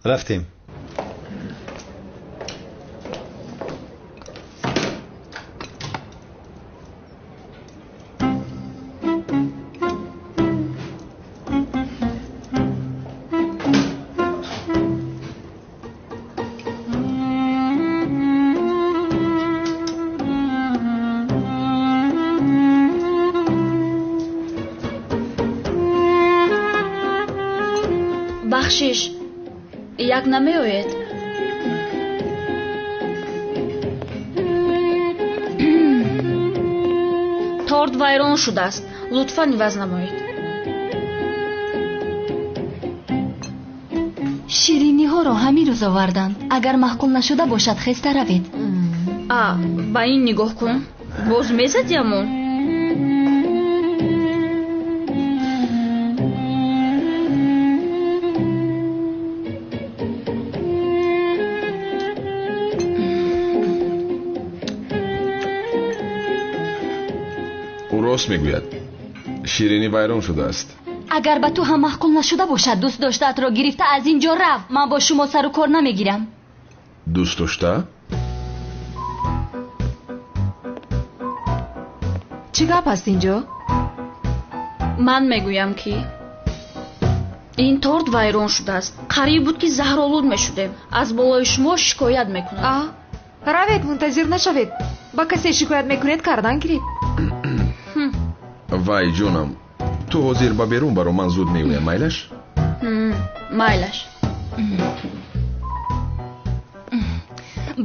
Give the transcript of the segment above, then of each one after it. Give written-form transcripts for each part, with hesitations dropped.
رفتیم. بخشش یک نمی‌آید. торт вайрон шудааст. лутфан иваз намоед. шириниҳоро ҳамин рӯз оварданд. агар маҳкум нашуда бошад хеста равед. ба ин нигоҳ кун. боз мезадиамон. راست میگوید. شیرینی ویران شده است. اگر به تو هم محکوم نشده باشد دوست داشته‌ات را گرفته از اینجا رفت. من با شما سر و کار نمیگیرم. دوست داشته؟ چی گپ است اینجا؟ من میگویم که این торт вайрон шудааст. қариб буд ки заҳролуд мешудем. аз болои шумо шикоят мекунам. равед, мунтазир нашавед. ба касе шикоят мекунед кардан гиред. вай ҷонам, ту ҳозир ба берун баро ман зуд меоям, майлаш? майлаш.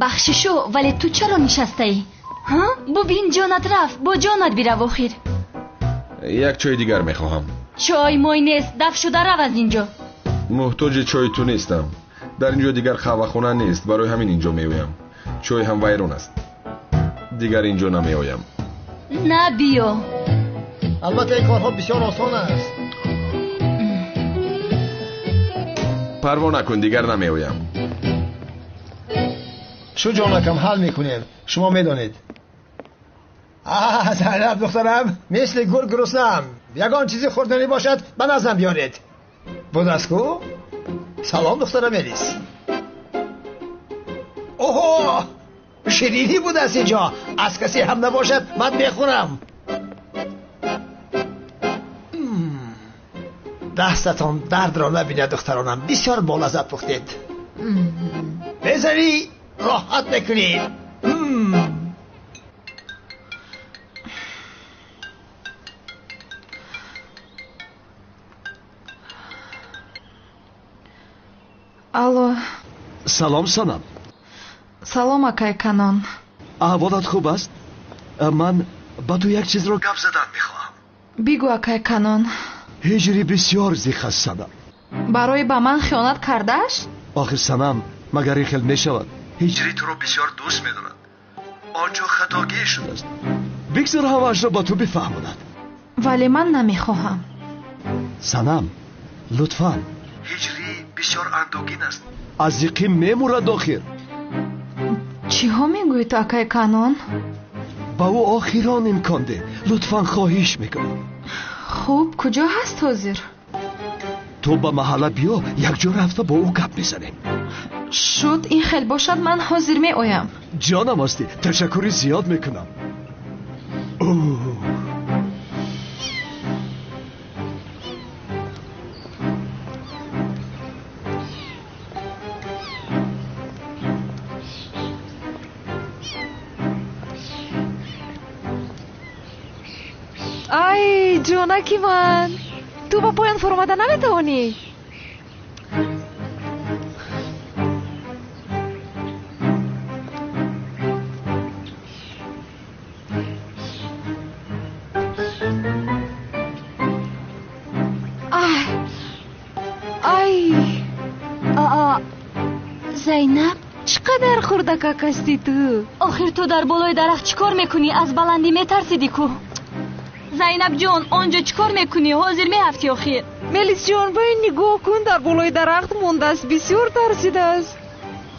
бахшишо, вале ту чаро нишастаӣ? бубин ҷонат рафт, бо ҷонат бирав охир. як чой дигар мехоҳам. чой мой нест, даф шуда рав аз инҷо. муҳтоҷи чои ту нестам. дар инҷо дигар хавахона нест, барои ҳамин инҷо меоям. чой ҳам вайрон аст. дигар инҷо намеоям. на биё. البته این کارها بسیار آسان است. پروا نکن، دیگر نمیایم. شو جانکم حل میکنیم. شما میدانید. زینب دخترم، مثل گل گرسنه‌ام. یگان چیزی خوردنی باشد به نزدم بیارید. بودسکو؟ سلام دخترم الیس. اوه، شیرینی بود از اینجا. از کسی هم نباشد من میخورم. دستتان درد را نبیند دخترانم. بسیار بالذت پختید. بذاری راحت بکنید. алло. салом санам. салом акай канон. аҳволат хуб аст? ман ба ту як чизро гап задан мехоҳам. бигӯ акай канон. ҳиҷри бисёр зих аст санам. барои ба ман хиёнат кардааст? охир санам, магар ин хел мешавад? ҳиҷри туро бисёр дӯст медорад. онҷо хатогӣ шудааст. бигзар ҳамаашро ба ту бифаҳмонад. вале ман намехоҳам. санам, лутфан. ҳиҷри бисёр андогин аст. аз иқим мемурад охир. чиҳо мегӯед акай канон? ба ӯ охирон имкон де. лутфан хоҳиш мекунам. хуб, куҷо ҳаст ҳозир? ту ба маҳалла биё, якҷо рафта бо ӯ гап мезанем. шуд, ин хел бошад, ман ҳозир меоям. ҷонам ҳастӣ, ташаккури зиёд мекунам. ай ҷонаки ман, ту ба поён фуромада наметавонӣ? зайнаб, چقدر خردکک هستی تو. آخر تو در بالای درخت چیکار میکنی؟ از بلندی میترسیدی کو؟ زینب جان آنجا چیکار میکنی؟ حاضر میهفتی آخر؟ ملیس جان باید نگاه کن، در بالای درخت مونده است، بسیار ترسیده است.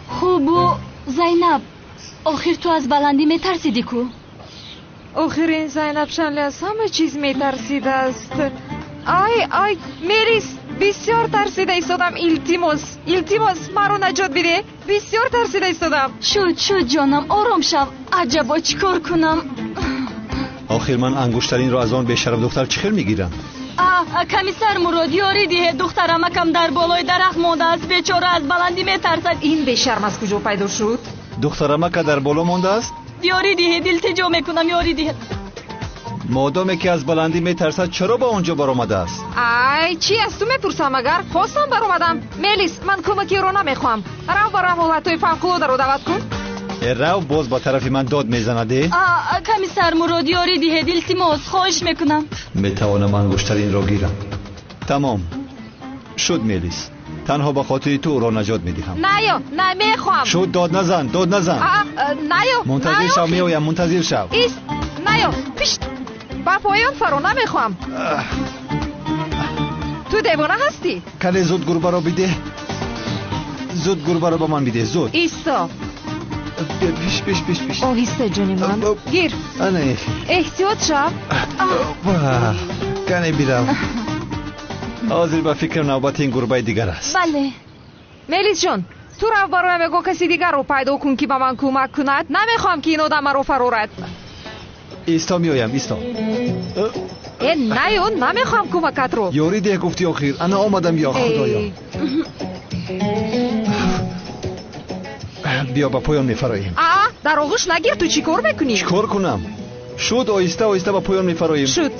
خوبو زینب آخر تو از بلندی میترسیدی کو؟ آخرین زینب شنلی از همه چیز میترسیده است. آی ملیس بسیار ترسیده ایستادم. التماس مرا نجات بده، بسیار ترسیده ایستادم. شد جانم آرام شو. عجبا چیکار کنم؟ آخر من انگشترین را از آن بیشرف دختر چخیر میگیرم. کمیسر مراد یاری دیه دخترم کم در بالای درخت مونده است، بیچاره از بلندی میترسد. این بیشرم از کجا پیدا شد؟ دخترم که در بالا مونده است؟ یاری دیه التجا میکنم یاری دیه. مادامی که از بلندی میترسد چرا با اونجا برآمده است؟ چی از تو میپرسم؟ اگر خواستم برآمدم. ملیس من کمکی رو نمیخوام. رو برام حالتهای فوق‌العاده رو دعوت کن. رو باز با طرف من داد میزنده؟ کمیسر مراد یاری دیه التماس خواهش میکنم. میتوانم انگشترین را گیرم. تمام شد ملیس، تنها با خاطر تو را نجات میدهم. نه میخوام. شد داد نزن. منتظر شو میایم. منتظر شو. پیشت با پایان فرو نمیخوام. تو دیوانه هستی؟ کلی زود گربه را بده. زود گربه را با من بده. زود ایستا. پیش. آهسته جونی من. گیر. آنه احتیاط شو. کنی بیرم. حاضر به فکر نوبت این گربه دیگر است. بله ملیس جون تو رو برای مگو کسی دیگر رو پیدا کن که به من کمک کند. نمیخوام که این آدم رو فرورد. ایستا میایم. ایستا. نمیخوام کمکت رو. یاری ده گفتی آخر. انا آمدم یا خدایا. بیا با پایان میفراییم. در آغوش نگیر. تو چی کار میکنی؟ چیکار کنم؟ شد آیسته با پایان میفراییم. شد.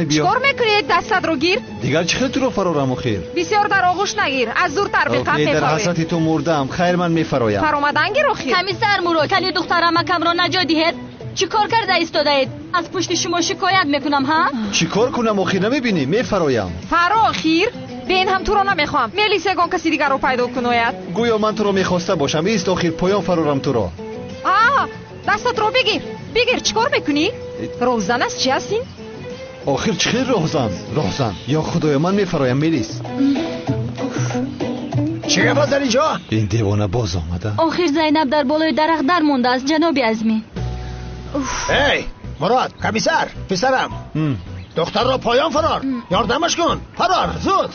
چیکار میکنی؟ دستت رو گیر. دیگر چه تو رو فرارم آخر؟ بسیار در آغوش نگیر. از دور تر بقم میفراییم. در حسرت تو مردم. خیر من میفرایم. فرامدن گیر آخر. کمیسر مراد کلی دخترم کم را نجات دهید. چیکار کرده ایستاده اید؟ از پشت شما شکایت میکنم ها؟ چیکار کنم آخر؟ نمیبینی میفرایم. آخر بین هم تو رو نمیخوام. ملیس یگان کسی دیگر رو پیدا کنوید. گویا من تو رو میخواسته باشم. ایست آخر پایان فرارم تو را. دستت رو بگیر. چیکار میکنی؟ روزن است چی هستین؟ آخر چخیر راهزن یا خدای من میفرایم. ملیس چه گپ است در اینجا؟ این دیوانه باز آمده. آخر زینب در بالای درخت در مونده است جناب عزمی. هی مراد کمیسر پسرم دختر را پایان فرار. یاردمش کن. فرار زود.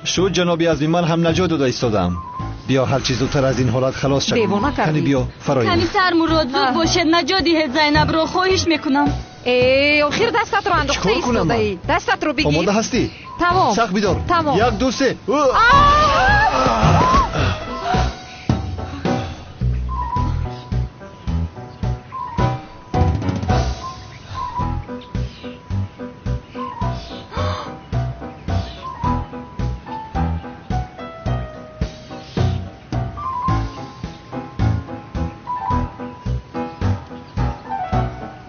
شد جناب عزمی من هم نجات داده ایستادم. بیا هر چیز زودتر از این حالت خلاص شویم. دیوانه کردی. بیا فرایم. کمیسر مراد زود باشد نجات دهید زینب رو خواهش میکنم. آخر دستت رو انداخته ایستاده ای. دستت رو بگیر. آماده هستی؟ تمام. سخت بیدار. تمام. 1 2 3.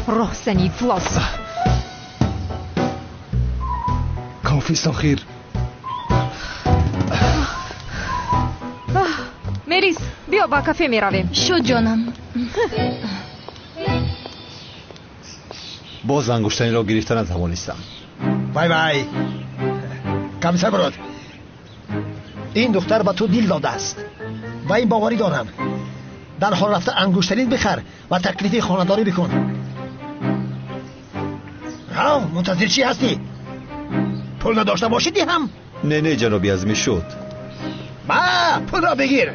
راهزنی فلاس. کافی است آخر. ملیس بیا با کافه میرویم. شد جانم. باز انگشترین را گرفتن نتوانستم. بای کمیسر مراد این دختر به تو دل داده است و این باوری دارم. در حال رفته انگشترین بخر و تکلیف خانه‌داری بکن. منتظر چی هستی؟ پول نداشته باشی هم؟ نه جنابی عزمی شد. پول را بگیر.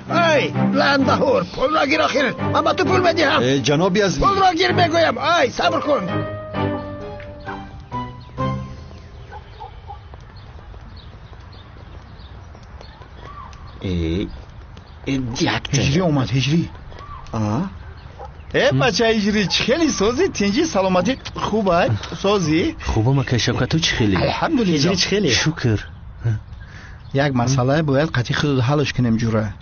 لندهور پول را گیر آخر. من با تو پول بدیم. جنابی عزمی پول را گیر بگویم. صبر کن. هجری اومد. هجری بچه هجری خیلی سازی تنجی سلامتی خوبه سازی خوبم که شوکتو چی خیلی الحمدلله هجری چی خیلی شکر یک مسئله باید قطعی خود حلش کنیم جوره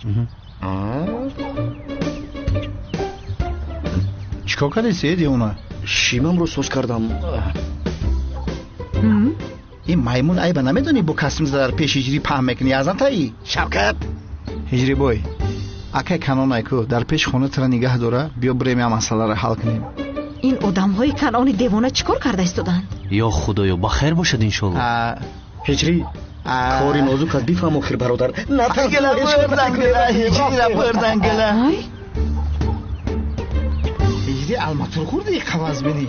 چیکار کردی سیدی اونا شیمم رو سوز کردم این میمون عیبه نمیدونی با کسیم در پیش هجری پهم میکنی ازن تایی شوکت هجری بای акай канонай ку дар пеш хона тра нигоҳ дора. Биё бирем я масъаларо ҳал кунем. ин одамҳои канони девона чӣ кор карда истоданд? ё худоё бахайр бошад иншолло. ҳиҷрӣ кори нозук аст бифаҳм охир бародар. ҳиҷрӣ алматур хурди қаваз бинӣ.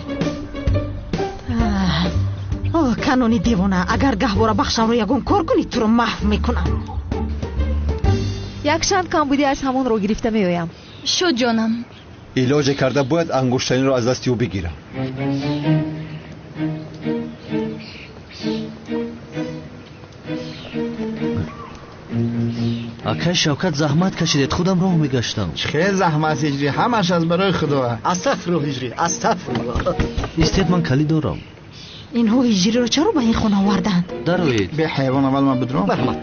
канони девона, агар гаҳвора бахшамро ягон кор кунӣ, туро маҳв мекунам. якшанд кам будӣ аз ҳамонро гирифта меоям. шо ҷонам, илоҷе карда бояд ангуштанинро аз дасти ӯ бигирам. акай Шавкат заҳмат кашидед, худам роҳ мегаштам. чӣ хел заҳмат ҳиҷрӣ, ҳамаш аз барои худо. астағфирулло ҳиҷрӣ, астағфирулло. истед ман калид дорам. инҳо ҳиҷриро чаро ба ин хона оварданд? дароед. бе ҳайвон аввал ман бидром. марҳамат.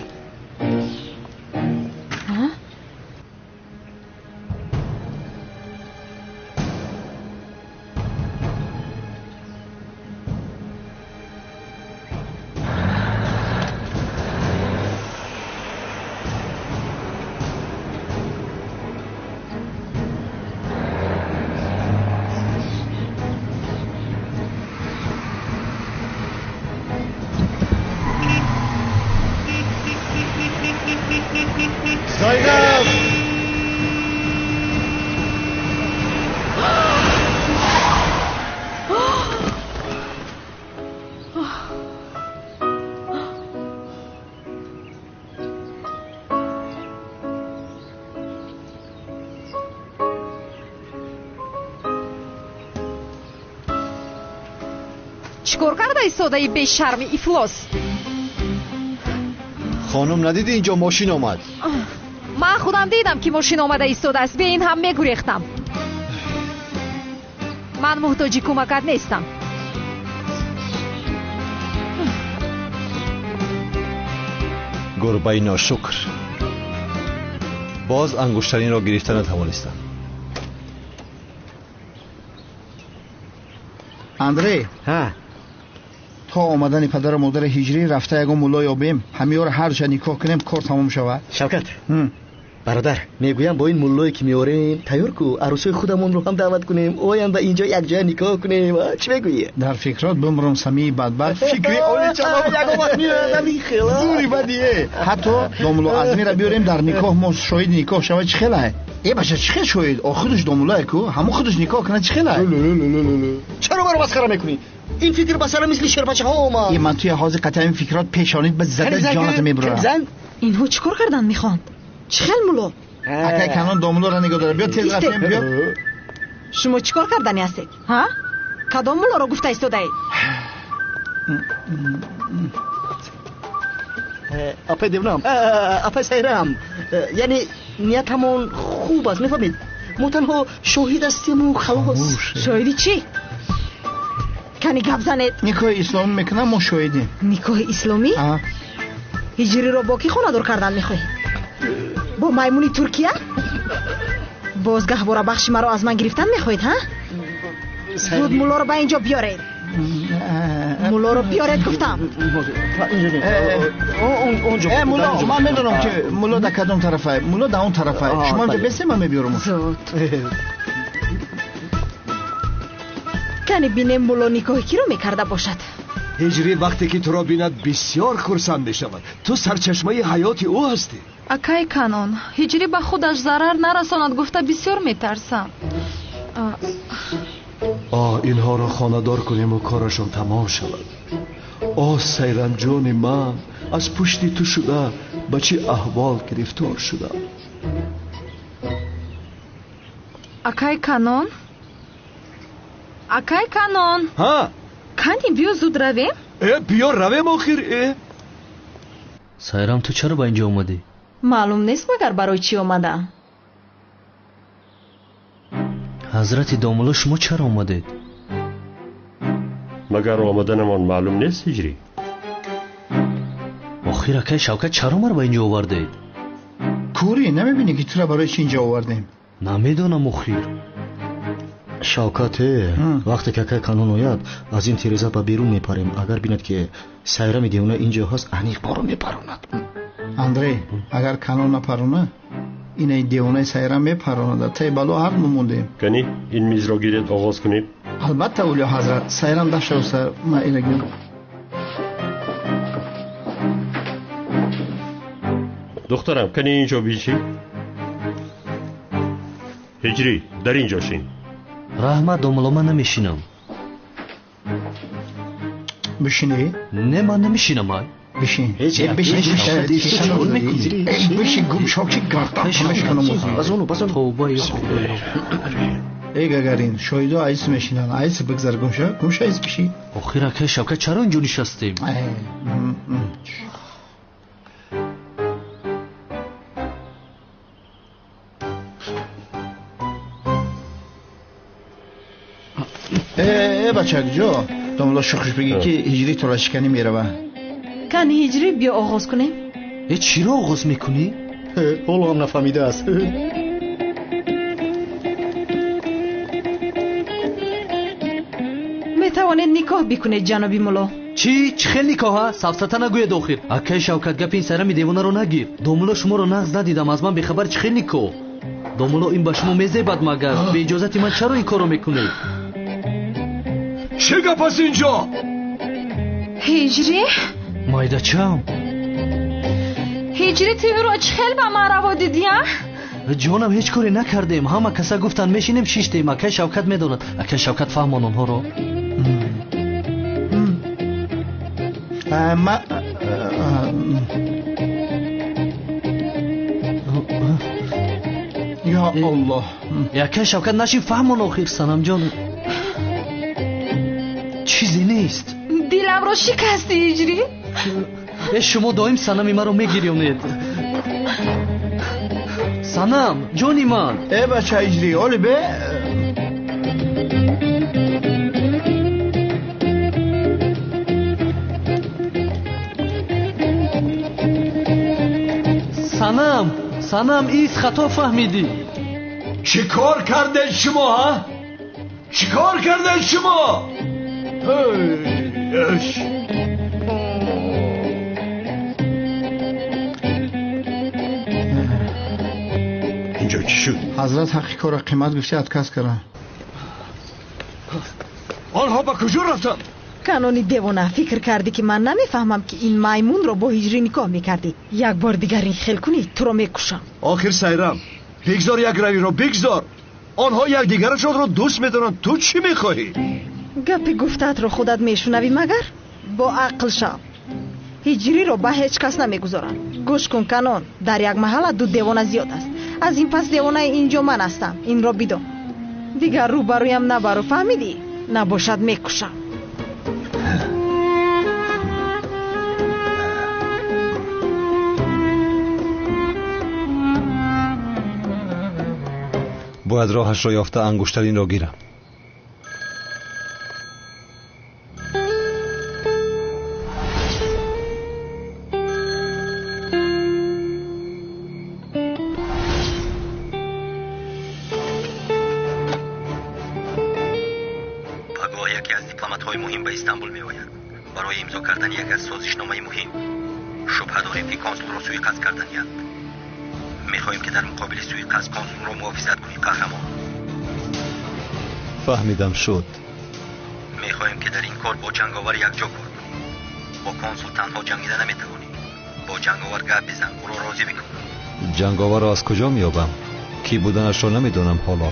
زینب چی کار کرده ایستاده به شرم افلاس؟ خانم ندیدی اینجا ماشین آمد؟ من خودم دیدم که ماشین آمده ایستاده است. به این هم میگریختم. من محتاج کمکت نیستم. گربه ناشکر. باز انگشترین را گرفته نتوانستم. اندری ها تا آمدن پدر و مادر هجری رفته یگان ملا یابیم همیار هر جا نکاح کنیم کار تمام شود. شوکت برادر میگویم با این ملایی که میاریم تیار کو عروسای خودمون رو هم دعوت کنیم آینده اینجا یک جا نکاح کنیم. چی میگویی؟ در فکرات بمرم سمی بدبخت فکری اولی چلا زوری بدیه. حتی دامولا ازمی را بیاریم در نکاح ما شاهد نکاح شود. چی خیله؟ ای بچه چی خیل شاهد؟ خودش دامولای کو همون خودش نکاح کنه. چی خیله؟ چرا برو مسخره میکنی؟ این فکر بسر مثل شربچه ها اومد. من توی حاضر قطعه این فکرات پیشانید به زده جانت میبرم. اینها چیکار کردن میخوان؟ چه خیل مولو؟ اکای کنون دامولو را نگاه داره. بیا تیز رفتیم بیا. شما چیکار کردنی هستید؟ ها؟ کدام مولا رو گفته ایستاده اید؟ اپا دیونم اپا سیرم یعنی نیت همون خوب است میفهمید؟ ما تنها شاهد هستیم و خلاص. شاهدی چی؟ کنی گپ زنید؟ نکاح اسلامی میکنم ما شاهدیم. نکاح اسلامی؟ هجری رو با کی خونه دور کردن میخوایی؟ با میمونی ترکیه؟ بازگاه برا بخش مرا از من گرفتن میخواید ها؟ زود مولا رو با اینجا بیارید. مولا رو بیارید گفتم. مولا من میدونم که مولا در کدام طرفه. مولا در اون طرفه. شما اینجا بسید من میبیارم. زود کنی بینیم مولا نکاحی کی رو میکرده باشد. هجری وقتی که تو را بیند بسیار خرسند میشود. تو سرچشمه حیات او هستی. акай канон, ҳиҷрӣ ба худаш зарар нарасонад гуфта бисёр метарсам. اینها را خانه‌دار کنیم و کارشان تمام شود. سیرم جان من از پشت تو شده به چه احوال گرفتار شده. акай канон, акай канон. ها кани биё зуд равем. بیا رویم آخر. сайрам ту чаро ба инҷо омадӣ? معلوم نیست مگر برای چی آمدم. ҳазрати домуло шумо чаро омадед? مگر آمدنمان معلوم نیست هجری؟ охир акай Шавкат чаро маро ба инҷо овардед? کوری نمیبینی که تو را برای چی اینجا آوردیم؟ намедонам охир. شوکت وقتی که که کانون آید از این تیرزه با بیرون میپریم. اگر بیند که سیرم دیونه اینجا هست انیق بارو میپروند. اندری اگر کانون نپرونه اینای دیوانه سیرم میپرانده تای بلو حق مموندیم. کنی این میز را گیرید آغاز کنید. البته اولی حضرت سیرم داشته و سر ما اینه گیرم. دخترم کنی اینجا بیشی. هجری در اینجا شین. رحمت دوملو من نمیشینم. بشینی؟ نه من نمیشینم ای. بشین. بشین گم شاکی گردم کنش کنم. توبه یا ای گگرین شایدو عیس میشینن. عیس بگذار گمشه عیس بشی. آخیره که شوکت چرا اینجا نشستیم؟ بچه جو دوملا شخص بگی که هجری تو را شکنی میره با کن هجری بیا آغاز کنیم. چی را آغاز میکنی؟ حالا هم نفهمیده است. میتوانید نکاح بکنید جنابی مولا. چی خیلی نکاح سفسطه نگوید آخر. اکه شوکت گپ این سرمی دیوانه رو نگیر. دوملا شما رو نغز ندیدم از من بخبر چی خیلی نکاح. دوملا این با شما میزیبد مگر به اجازت من چرا این کارو میکنید؟ چه گپ است اینجا؟ هجری؟ مایده چم؟ هجری توی رو خیلی با من روا دیدیم؟ جانم هیچ کاری نکردیم. همه کسا گفتن میشینیم شیشتیم. اکه شوکت میدوند. اکه شوکت فهمان آنها رو. ما یا الله اکه شوکت نشین فهمان آخر سنم جان. چیزی نیست. دیلم رو شکستی هجری؟ شما دائم سنمی من رو میگیرونید. سنم جانی من. ای بچه هجری اولی به سنم ایست خطا فهمیدی. چی کار کرده شما ها؟ چی کار کرده شما؟ اینجا چی شد؟ حضرت حقی کار قیمت گفتی اتکاس کردن. آنها با کجا رفتن؟ کانونی دیوانه فکر کردی که من نمیفهمم که این مایمون رو با هجری نکاح میکردی. یک بار دیگر این خیل کنی تو رو میکشم. آخر سیرم بگذار یک روی رو بگذار. آنها یک دیگرشان رو دوست میدارن. تو چی میخواهی؟ گپی گفتت رو خودت میشنوی مگر؟ با عقل شو. هجری رو به هیچ کس نمیگذارن. گوش کن کانون در یک محل دو دیوانه زیاد است. از این پس دیوانه اینجا من هستم. این رو بدون. دیگر رو برویم نبرو فهمیدی؟ نباشد میکشم. باید راهش را یافته انگشترین را گیرم. پگاه یکی از دیپلمات‌های مهم به استانبول می‌آید. برای امضا کردن یک از سازشنامه مهم. شبهه داریم که کنسول را سوءقصد کردند. می‌خواهیم که در مقابل سوءقصد کنسول را محافظت کنی قهرمان. فهمیدم شد. می‌خواهیم که در این کار با جنگاور یک جا کار کنی. با کنسول تنها جنگیده نمی‌توانی. با جنگاور گپ بزن او را راضی بکن. جنگاور را از کجا می‌یابم؟ کی بودنش را نمی‌دانم حالا.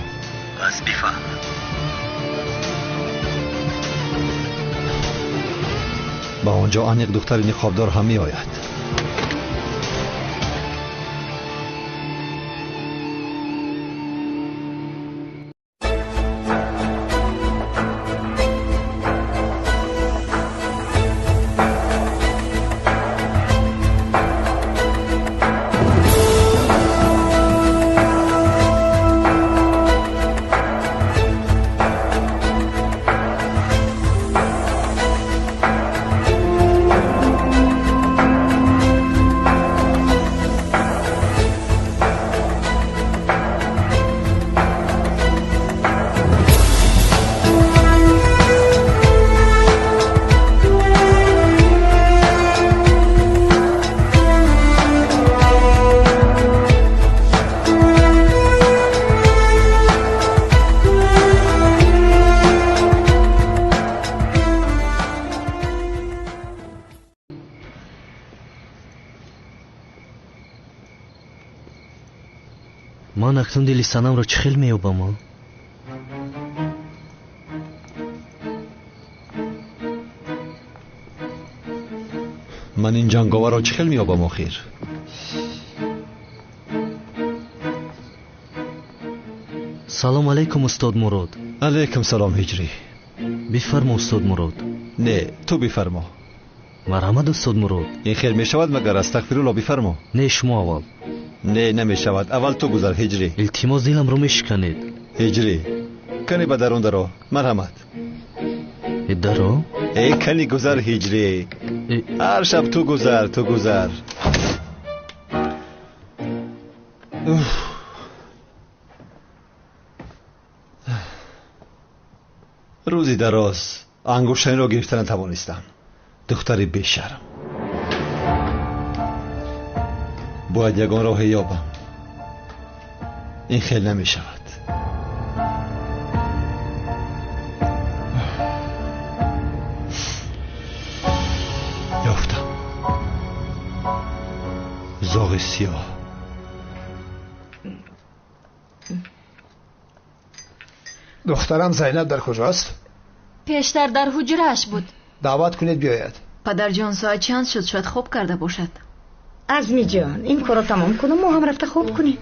بس بفهم. با آنجا آن یک دختر نقابدار هم می‌آید. ман акнун дили санамро чӣ хел меёбам? ман ин ҷанговарро чӣ хел меёбам охир? салом алайкум устод Мурод. алайкум салом ҳиҷрӣ. бифармо устод Мурод. не ту бифармо. марҳамат устод Мурод. ин хел мешавад магар? астағфирулло, бифармо. не шумо аввал. не намешавад. аввал ту гузар ҳиҷрӣ. илтимос диламро мешиканед. ҳиҷрӣ кани ба дарун даро. марҳамат. даро? кани гузар ҳиҷрӣ. ҳар шаб ту гузар, ту гузар. рӯзи дароз ангуштаниро гирифта натавонистам. духтари бешарм. бояд ягон роҳе ёбам. ин хел намешавад. ёфтам. зоғи сиёҳ. دخترم زینب در کجاست؟ پیشتر در حجره‌اش بود. دعوت کنید بیاید. پدر جان ساعت چند شد؟ شاید خواب کرده باشد. عزمی جان این کارو تمام کنم ما هم رفته خواب کنیم.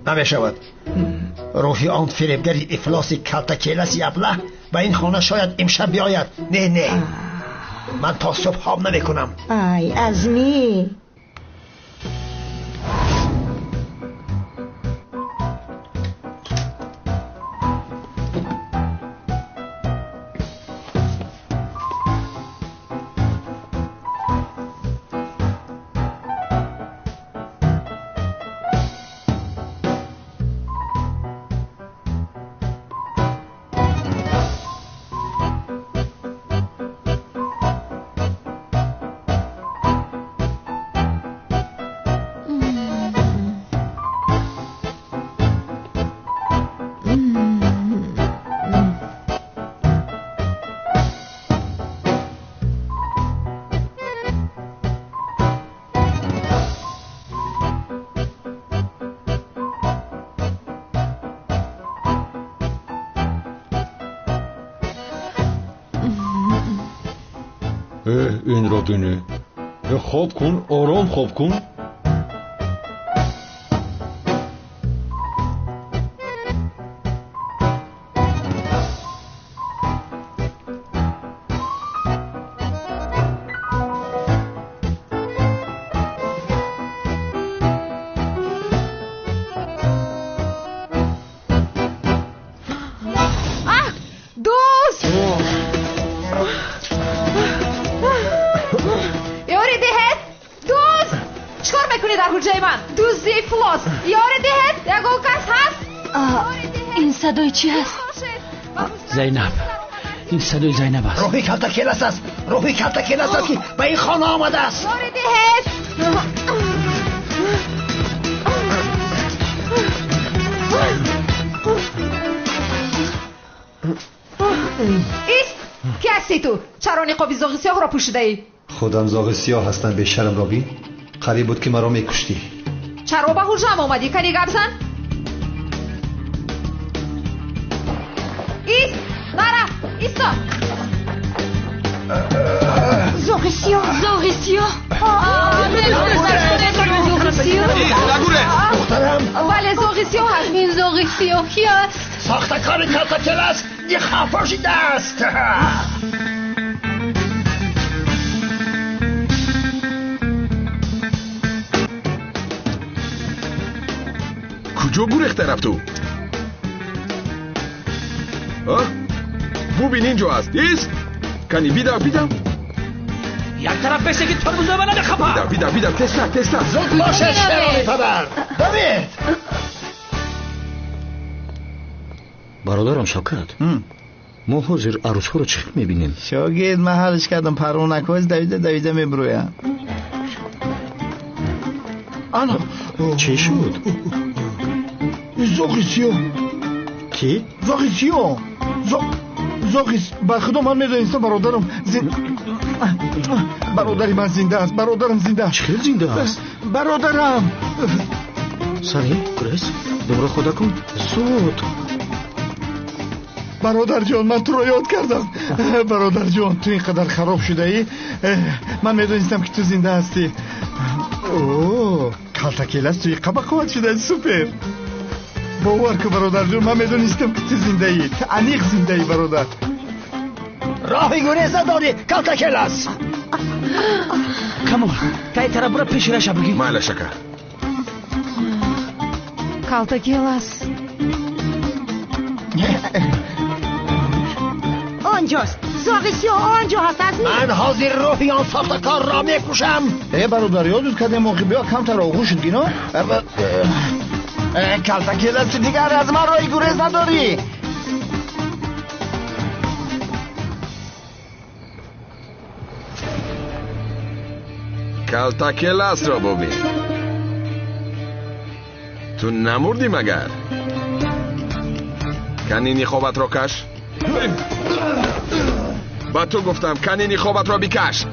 نمیشود. روحی آن فریبگری افلاسی کلتکیلسی ابله به این خانه شاید امشب بیاید. نه من تا صبح خواب نمیکنم. ای عزمی این را بینی. خواب کن، آرام خواب کن. صدای چی هست؟ زینب. این صدای زینب است. روحی کلتکیلس است. روحی کلتکیلس است که به این خانه آمده است. ایست کی هستی تو؟ چرا نقاب زاغ سیاه را پوشیده ای؟ خودم زاغ سیاه هستم. به شرم را بین. قریب بود که مرا میکشتی. چرا به حجرم آمدی؟ کنی گپ زن؟ ایست نرم ایستا. زاغ سیاه. زاغ سیاه. بله زاغ سیاه هست. این زاغ سیاهی است. ساختکار کلتکیلس یه خفاشیده است. کجا گریخته رفت تو؟ ببین اینجا هست. ایست کنی بیدم یک طرف بسه که ترمز من نخپا. بیدم تسلا زود باشه شیرانی پدر. دوید برادرم شوکت. ما حاضر عروس‌ها رو چی میبینیم؟ شاگرد من حلش کردم پرونک های دویده میبرویم. آنا چی شد؟ زاغ سیاه. کی؟ زاغ سیاه. برخدا من میدونستم برادری من زنده است. برادرم زنده است. چه زنده است؟ برادرم سری گریس دوباره خدا کن زود. برادر جان من تو رو یاد کردم. برادر جان تو اینقدر خراب شده ای من میدونستم که تو زنده هستی. اوه کالتاکیل است توی قبا قوت شده. سوپر باور که برادر جان من میدونستم که تو زنده ای. تو انیق زنده ای برادر. راهی گریز نداری کالتاکیل است. کامل تای طرف برو پیش رشا بگی. مالا شکر کالتاکیل است. آنجاست زاغ سیاه آنجا هست. از من حاضر روحی آن ساختکار را میکشم. برادر یادت کده موقع بیا کمتر آغوش شد گینا. کالتاکیل است دیگر از من راهی گریز نداری. کالتاکیل است را ببین. تو نمردی مگر؟ کنینی خوابت را کش. با تو گفتم کنینی خوابت را بکش.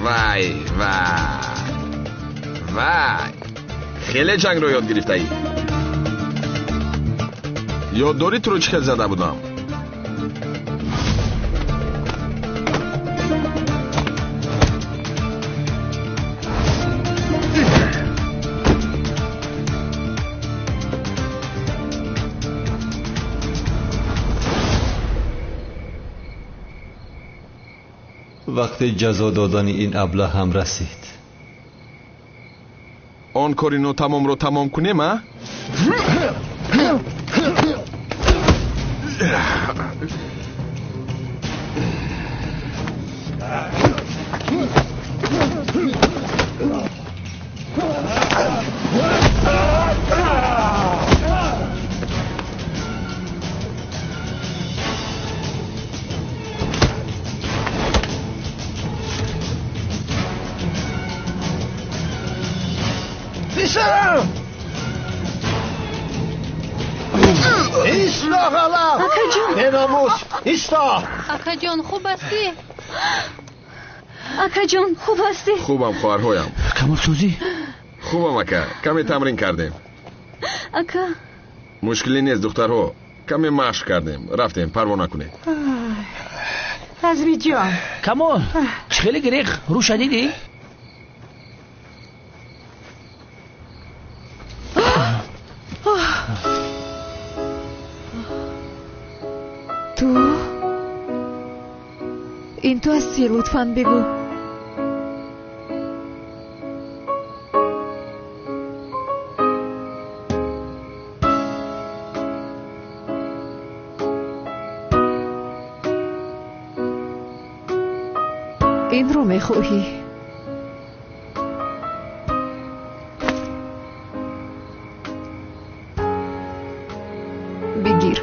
وای خیلی جنگ رو یاد گرفته ای. یاد داری تو رو چه زده بودم؟ وقت جزا دادن این ابله هم رسید. آن کارینو تمام رو تمام کنیم ها؟ ایستا غلا بناموس ایستا. اکا جان خوب هستی؟ اکا جان خوب هستی؟ خوبم خواهرهایم. کامل سوزی؟ خوبم اکا کمی تمرین کردیم. اکا مشکلی نیست دخترها. کمی مشق کردیم رفتیم پروانه کنه. عزمی جان کامل چه خیلی گریخ رو شدیدی؟ تو این تو هستی لطفاً بگو. این رو میخواهی؟ بگیر.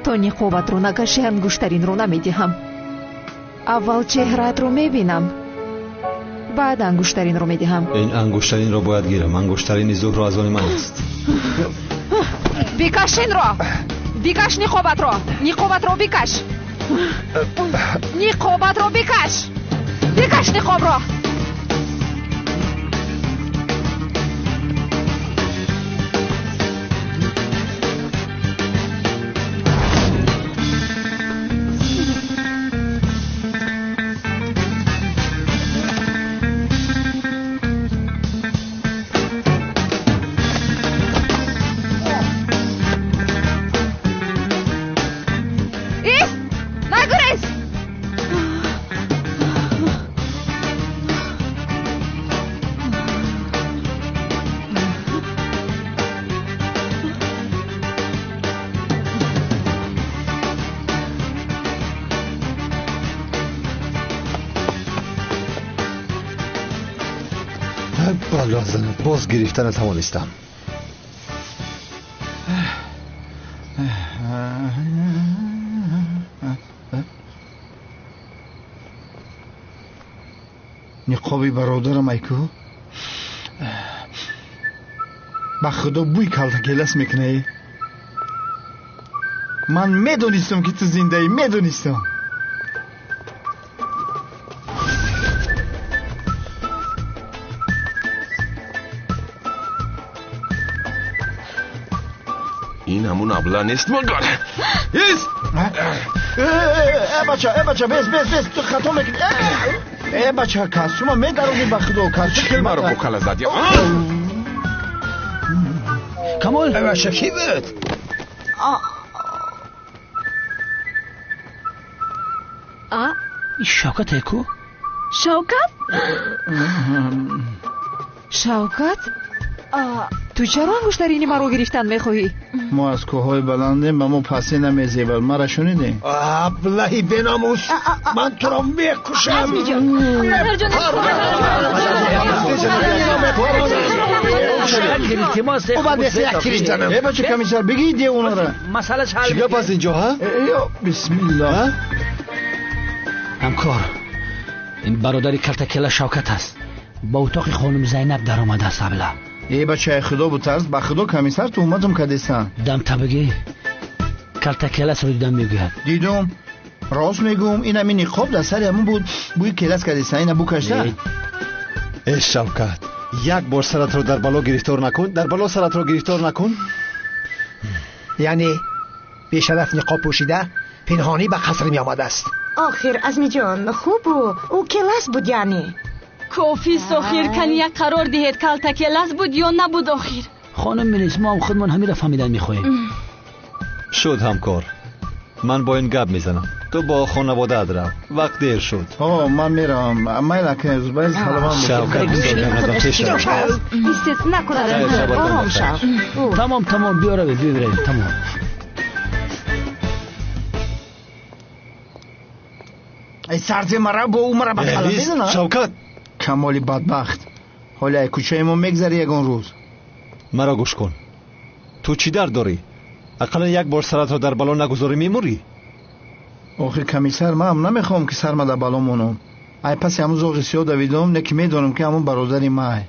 تو نقابت رو نکشی انگشترین رو نمیدهم. اول چهرت رو میبینم بعد انگشترین رو میدهم. این انگشترین رو باید گیرم. انگشترین زهر از آن من است. بکش این رو. بکش نقابت رو. نقابت رو بکش. نقابت رو بکش. بکش نقاب رو. باز گرفتن توانستم. نقابی برادرم ایکو ба худо бӯй калтакелас мекунӣ. ман медонистам ки ту зиндаӣ, медонистам. این همون ابله نیست مگر ایست بچه بیست تو خطا میکنی. بچه کاستوما میدارونی به خدا چکل مرا بکل زدی. کمال بچه کی بود؟ شوکت کو؟ شوکت تو چرا انگشترینی مرا گرفتن میخواهی؟ ما از کوههای بلندیم و ما پسی نمیزیبل. مرا شنیدی؟ ابلهی بناموس، من تو را میکشم. عزمی جان او باید یک کریستانم. بچه کمیسر بگید یه اونا را. مسئله حل چیگه پس اینجا ها؟ بسم الله. همکار این برادری کلتکلا شوکت است. با اتاق خانم زینب در آمده است. ابله ای بچه خدا بوترز با خدا کمیسر تو اومدم کدیستان. دم تبگی کلتکلا رو دیدم میگوید. دیدم راست میگم این همین نقاب در سر همون بود. بوی کلاس کدیستان این بو کشته. ای شوکت یک بار سرت رو در بالا گرفتار نکن. در بالا سرت رو گرفتار نکن. یعنی بیشرف نقاب پوشیده پنهانی به قصر می آمده است. آخر عزمی جان خوب او کلاس بود. یعنی کافی سخیر کنی یک قرار دهید کلتکلاس بود یا نبود. آخر خانم میلیس ما هم خودمون همین را فهمیدن میخواهیم. شد همکار من با این گپ میزنم. تو با خانواده ادرم وقت دیر شد. من میرم میل که زبایل سلام شوکت بسیار پیش رو استث نکنه. آرام شو. تمام بیاره بیبرید. تمام ای سرزی مرا با او مرا بخلا میدونه. شوکت کمالی بدبخت حالا ای کوچه ما میگذری یکون روز. مرا گوش کن. تو چی در داری؟ اقلا یک بار سرت رو در بالا نگذاری میموری. آخه کمیسر من هم نمیخوام که سرم در بالا مونم. ای پس همون زوغی سیاه دویدم نکی میدونم که همون برادری مای.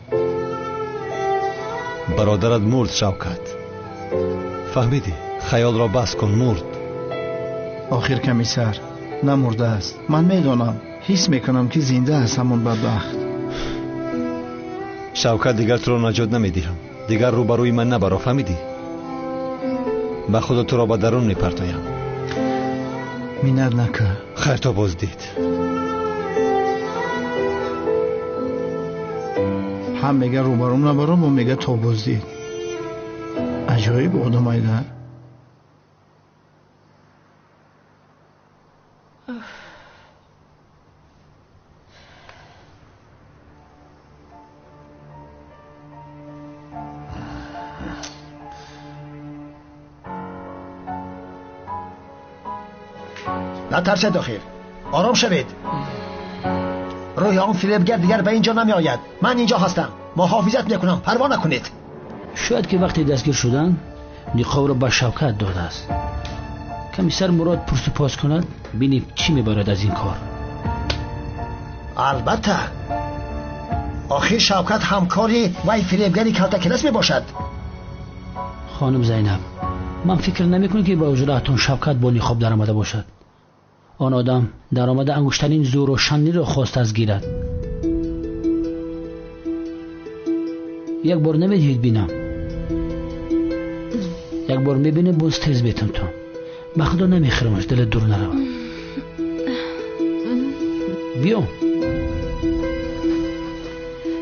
برادرت مرد شوکت. فهمیدی؟ خیال را بس کن مرد. آخر کمیسر نمرده است. من میدونم حس میکنم که زنده است همون بدبخت. شوکت دیگر تو را نجات نمیدیم. دیگر روبروی من نبرو. فهمیدی؟ با خدا تو را به درون میپرتایم. مینت نکه. خیر تا بازدید. هم میگه روبروم نبرو و میگه تا بازدید. عجایب آدم ایده. نترسید آخر. آرام شوید. روی آن فریبگر دیگر به اینجا نمی آید. من اینجا هستم. محافظت میکنم. پروا نکنید. شاید که وقتی دستگیر شدن نقاب را به شوکت داده است. کمیسر مراد پرس پاس کند بینیم چی میبارد از این کار. البته آخر شوکت همکاری وی فریبگری کلتکلاس می باشد. خانم زینب من فکر نمی کنم که با اجراتون شوکت با نقاب در آمده باشد. آن آدم در آمده انگشترین زور و شنی را خواست از گیرد. یک بار نمیدید بینم. یک بار میبینه باز تیز بیتم تو. به خدا نمیخرمش دل دور نرو. بیا.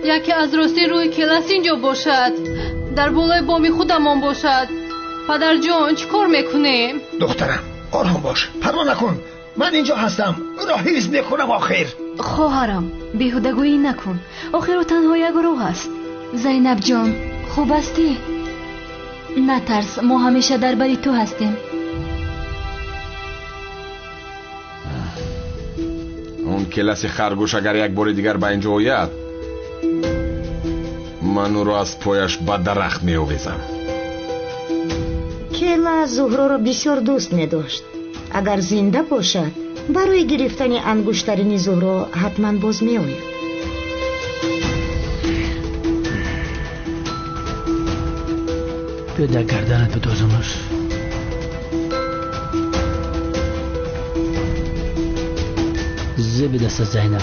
یکی از راستی روی کلاس اینجا باشد. در بالای بامی خودمان باشد. پدر جان چی کار میکنیم؟ دخترم آرام باش. پروا نکن. من اینجا هستم. را حفظ میکنم. آخر خواهرم بیهودگویی نکن. آخر او تنها یک روح است. زینب جان خوب هستی؟ نترس ما همیشه در بری تو هستیم. اون کلاس خرگوش اگر یک بار دیگر به اینجا آید من او را از پایش به درخت می آویزم. کلاس زهرا را بسیار دوست می داشت. اگر زنده باشد برای گرفتن انگشترین زهرا حتما باز می آید. بیا در گردنت بدوزمش. زب دست زینب.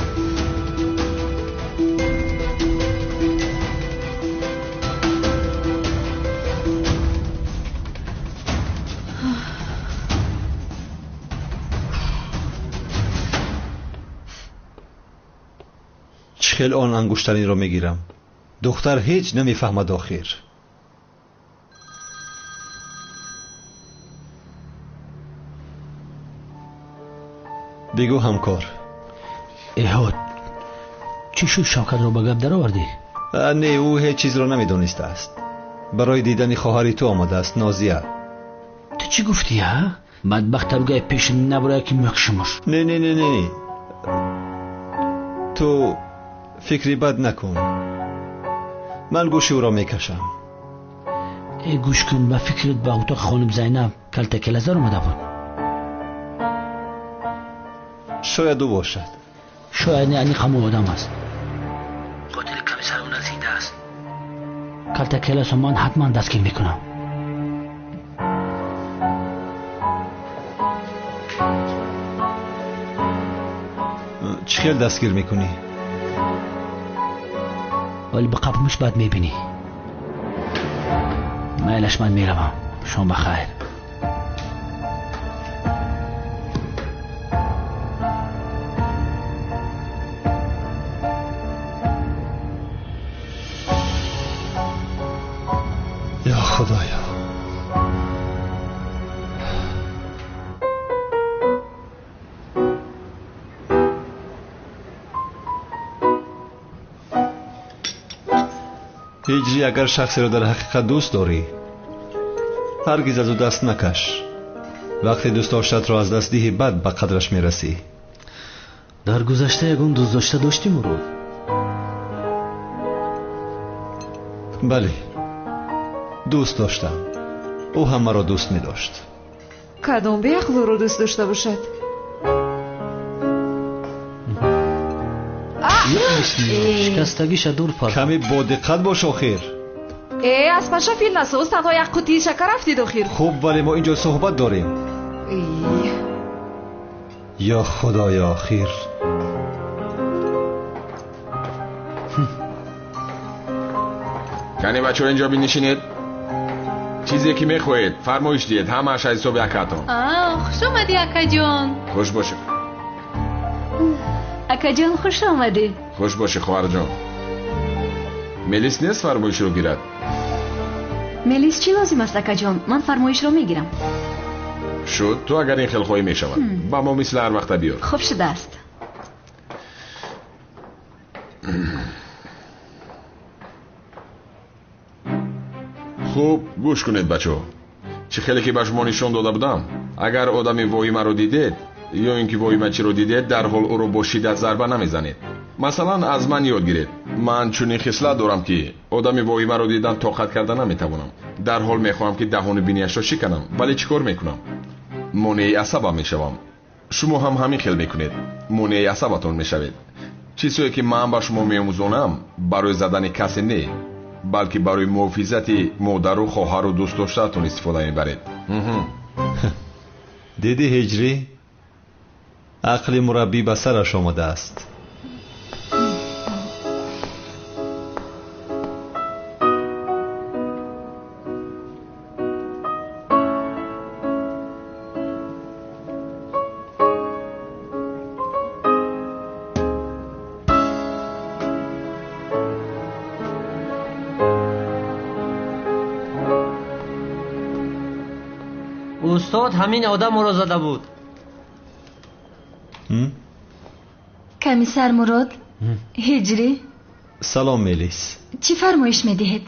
چخیل آن انگشترین رو میگیرم. دختر هیچ نمیفهمد آخر. بگو همکار. ایهاد چی شد شوکت رو به گپ در آوردی؟ نه او هیچ چیز رو نمیدونسته است. برای دیدن خواهری تو آمده است نازیه. تو چی گفتی ها؟ بدبخت بگه پیش نبره که میکشمش. نه نه نه نه تو فکری بد نکن. من گوش او را میکشم. ای گوش کن به فکرت به اتاق خانم زینب کلته کلزار اومده بود. شاید او باشد. شاید نه همون آدم است. قاتل کمیسر اون رسیده است. کلته کلزار من حتما دستگیر میکنم. چی خیل دستگیر میکنی؟ ولی به قبرمش بعد میبینی. میلش من میروم. شما بخیر. یا خدایا. هجری اگر شخصی را در حقیقت دوست داری هرگز از او دست نکش. وقتی دوست داشتت را از دست دهی بعد به قدرش میرسی. در گذشته یگون دوست داشته داشتیم او رو. بله دوست داشتم. او هم مرا دوست می داشت. کدام به عقل رو دوست داشته باشد؟ شکستگیش دور پرد. کمی با دقت باش آخر. از پشا فیل نسوز تنها یک قطعی شکر رفتید آخر. خوب ولی ما اینجا صحبت داریم. یا خدایا آخر. کنی بچه ها اینجا بینشینید. چیزی که میخواید فرمایش دید. همه اش از صبح یکتون. خوش آمدی اکا جان. خوش باشه. اکا جان خوش آمدی. خوش باشه خواهر جان. ملیس نیست فرمایش رو گیرد. ملیس چی لازم است اکا جان؟ من فرمایش رو میگیرم. شد تو اگر این خیل خواهی میشود با ما مثل هر وقت بیار. خوب شده است. خوب گوش کنید بچه ها. چه خیلی که به شما نشان داده بودم اگر آدمی واهمه رو دیدید یا اینکه واهمه چی رو دیدید در حال او رو با شدت ضربه نمیزنید. مثلا از من یاد گیرید. من چون این خصلت دارم که آدمی واهمه رو دیدن طاقت کردن نمیتوانم. در حال میخوام که دهان بینیش رو شکنم ولی چیکار میکنم؟ مانع عصبم میشوم. شما هم همین خیل میکنید. مانع عصبتون میشوید. چیزی که من با شما میآموزونم برای زدن کسی نه بلکه برای محافظت مادر و خواهر و دوست داشته‌تون استفاده میبرید. دیدی هجری؟ عقل مربی به سرش آمده است. استاد همین آدم رو زده بود. کمیسر مراد. هجری. سلام ملیس. چی فرمایش میدهید؟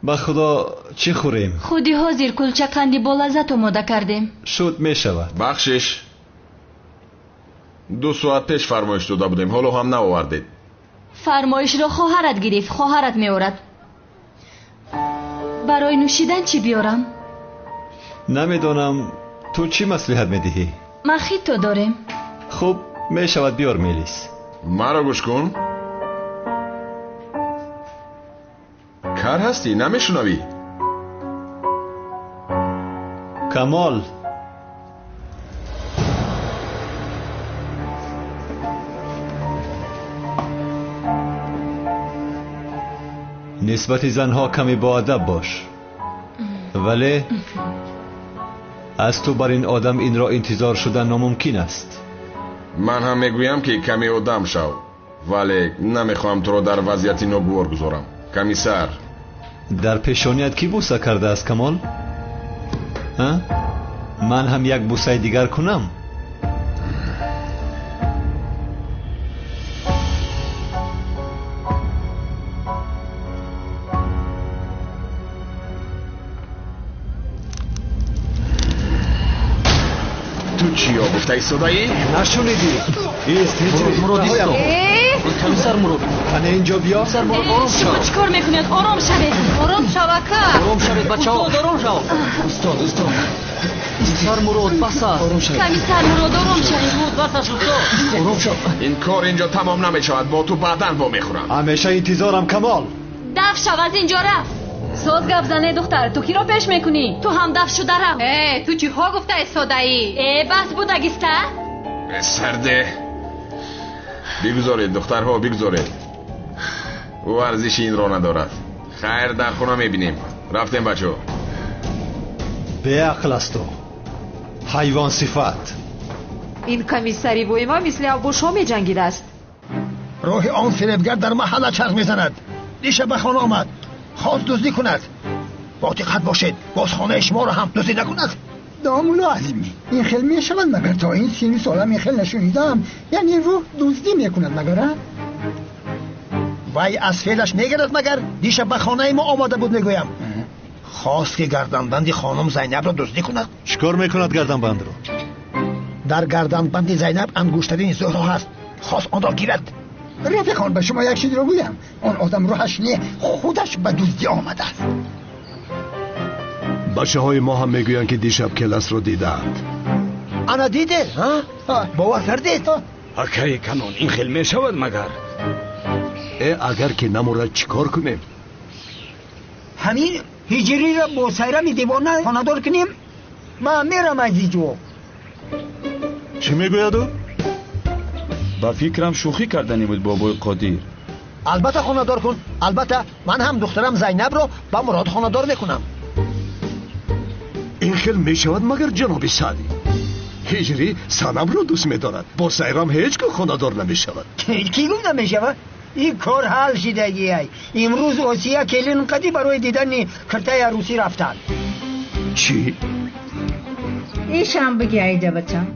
با خدا چی خوریم؟ خودی حاضر کلچه قندی با لذت آماده کردیم. شد میشود. بخشش 2 ساعت پیش فرمایش داده بودیم حالا هم نآوردید. فرمایش را خواهرت گرفت. خواهرت میآورد. برای نوشیدن چی بیارم؟ نمیدانم تو چی مصلحت میدهی؟ مخیتو داریم. خب میشود بیار ملیس. مرا گوش کن. کار هستی نمیشنوی؟ камол нисбати занҳо каме боадаб бош вале аз ту бар ин одам инро интизор шудан номумкин аст ман ҳам мегӯям ки каме одам шав вале намехоҳам туро дар вазъияти ногувор гузорам. комиссар, дар пешоният ки буса кардааст камол? ман ҳам як бусаи дигар кунам? ту чӣ гуфтаи содаӣ? нашуниди? ист мурод исто. комиссар мурод, ана инҷо биё. комиссар мурод, ором шав. чӣ кор мекунед? ором шавед. ором шавака. ором шавед бачаҳо. ором шав. устод комиссар мурод, бас аст. комиссар мурод, ором шавед. ором шав. ин кор инҷо тамом намешавад. бо ту баъдан вомехӯрам. ҳамеша интизорам камол. даф шав, аз инҷо рафт. соз гап зане духтар, ту киро пеш мекунӣ? ту ҳам даф шуда рав. ту чиҳо гуфта истодаӣ? бас будагиста? сарде бигузоред духтарҳо, бигузоред. ӯ арзиши инро надорад. хайр, дар хона мебинем. рафтем бачаҳо. беақл асту ҳайвон сифат. ин комиссари воима мисли авбошҳо меҷангидааст. роҳи он фиребгар дар маҳалла чарх мезанад. диша ба хона омад, хост дуздӣ кунад. бо диққат бошед, боз хонаи шуморо ҳам дуздӣ накунад. دامولو عظیمی این خیل میشود مگر تا این سینی سالم این خیل نشونیدم یعنی روح دزدی میکند مگر وای از فعلش میگرد مگر دیشب به خانه ما آماده بود میگویم خواست که گردنبند خانم زینب را دزدی کند. چیکار میکند گردنبند رو؟ در گردنبند زینب انگشترین زهره هست، خواست آن را گیرد. رفیقان به شما یک چیزی رو بگویم، آن آدم روحش نه، خودش به دزدی آمده است. بچه های ما هم میگویند که دیشب کلاس رو دیدند. انا دیده؟ باور کردید؟ اکای کنون این خیل میشود مگر؟ اگر که نمورد چیکار کنیم؟ همین هجری را با سیرم دیوانه خاندار کنیم؟ من میرم از اینجا. چی میگوید او؟ با فکرم شوخی کردنی بود بابای قادر. البته خاندار کن، البته من هم دخترم زینب رو با مراد خاندار میکنم. این خیل میشود مگر جناب سعدی؟ هجری سنم رو دوست میدارد، با سیرم هیچ که خاندار نمیشود. کی گفت نمیشود؟ این کار حل شدگی ای. امروز آسیا کلین قدی برای دیدن کرتای عروسی رفتن. چی؟ ایشان بگی ایده بچم.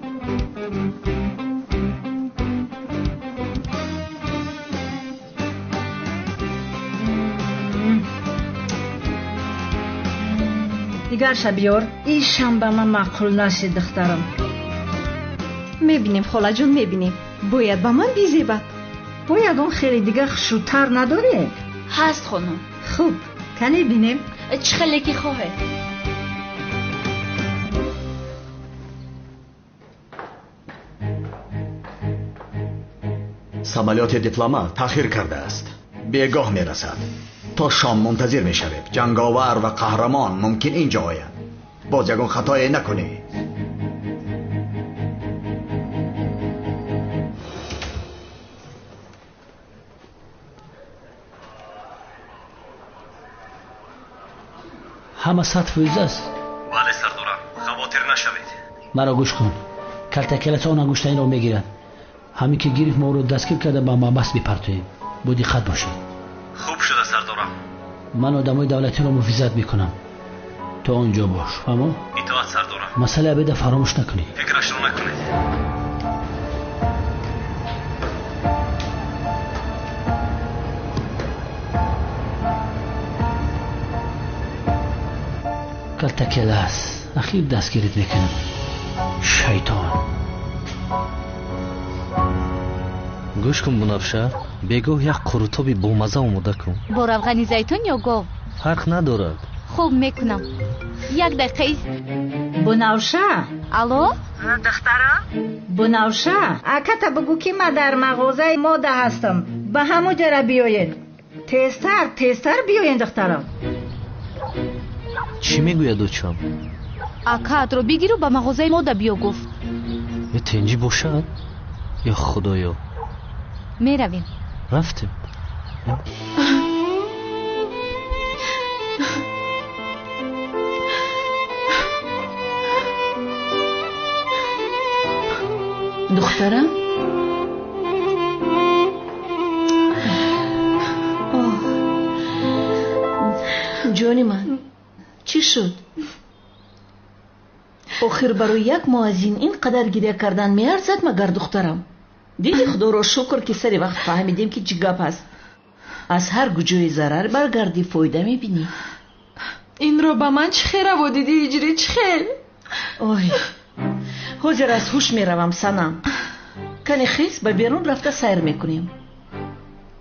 دیگر شبیار ایشان به من معقول نشد دخترم. میبینیم خاله جون میبینیم. باید به من بیزیبد. باید اون خیلی دیگه خشوتر نداره؟ هست خانم. خوب کنی بینیم؟ چه خیلی که خواهد. самолёти дипломат таъхир кардааст. бегоҳ мерасад. то шом мунтазир мешавем. ҷанговар ва қаҳрамон мумкин инҷо ояд. боз ягон хатое накунӣ. ҳама сатф است. бале сардорам, хавотир нашавед. مرا گوش کن. کلتکلت آن انگشتین را میگیرند. همین که گیرید ما رو دستگیر کرده با محبس بپرتویم. با دقت باشید. خوب شده سردارم. من آدمای دولتی را مفیزت میکنم. تو آنجا باش. فهمو؟ اطاعت سردارم. مسئله ابدا فراموش نکنی. فکرش رو نکنید. کلتکل است. اخیر دستگیرت میکنم. شیطان. گوش کن بنفشه. بگاه یک قروتابی با مزه آموده کن. با روغن زیتون یا گاو؟ فرق ندارد. خوب میکنم. یک دقیقه. بنفشه. الو؟ دخترا؟ بنفشه. اکتا بگو که من در مغازه ماده هستم. به همو جره بیاین. تیزتر بیاین دخترا. چی میگوید دوچم؟ акаатро бигиру ба мағозаи мода биё гуфт. тенҷӣ бошад ё худоё? меравем. рафтем. духтарам, ҷони ман, чӣ шуд? охир барои як муаззин ин қадар гирья кардан меарзад магар, духтарам? диди, худоро шукр ки сари вақт фаҳмидем ки чӣ гап аст. аз ҳар гуҷои зарар баргардӣ фоида мебинӣ. инро ба ман чӣ хераво диди иҷри, чӣ хел? ой, ҳозир аз ҳуш меравам. Санам, кани хез ба берун рафта сайр мекунем.